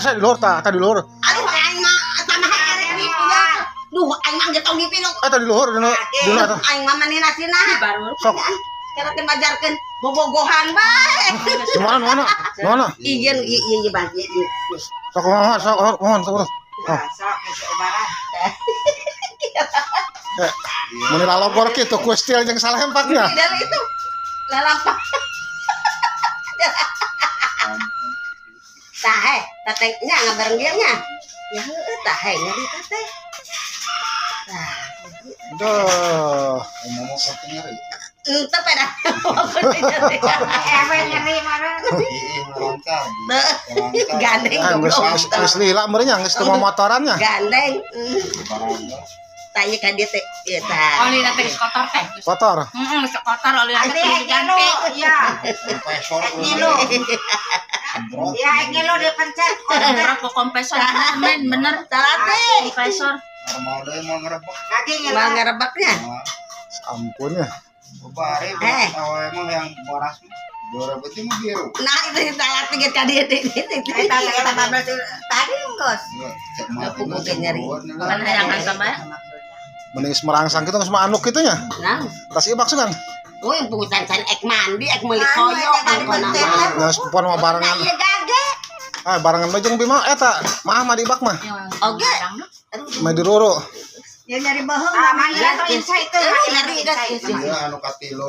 Saya di luar tadi di luar. Aduh aing mah tamah hari ini ya. Duh aing mah geus tong dipilok. Tadi di luar di luar. Aing mah manehna cenah. Baru Sok. Cara teh majarkeun bobogohan bae. Di mana? Mana? Ieu ieu Bang. Sok mohon. Oh. sok obaran. Mun lalogor kitu ku stil jeung salah empaknya. Dari itu lalampak. Tah teteh nya ngabareng dia nya. Ya heueuh tah nyari teteh. Tah. Duh. Ngomong satu nyari. Entep dah. Nyeri mana? Melangkah. Gandeng Geus lila meureun geus teu motorannya. Gandeng. Tanya ka dia teh. Ieu tah. Oli teh kotor teh. Kotor. Heeh, kotor oli teh diganti. Ya. Kompresor Kilo. Ya, kilo dipencet. Berapa kompresor? Bener. Salah teh. Kompresor. normal deh mau ngerebek. Kaki Mau ngerebaknya. Ampun ya. Bebari emang yang boras berebet mah biru. Nah itu saya pikir ka dia teh. Kita bablas tadi ngkos. Aku mungkin nyari. Kan hayang sama ya. Mending merangsang kitu geus manuk kitu nya. Nah. Tas ieu maksudkan. Oh, yang pungutan can ek mandi, ek meuli koyo angkona mah. Geus pon mah barengan. Ieu gage. Barengan mah jeung Bima eta. Maaf mah di bak mah. Oge. Mah di roro. Ya nyari baheung. Ah, mana itu insa itu. Nyari gas. Iya anu katilo.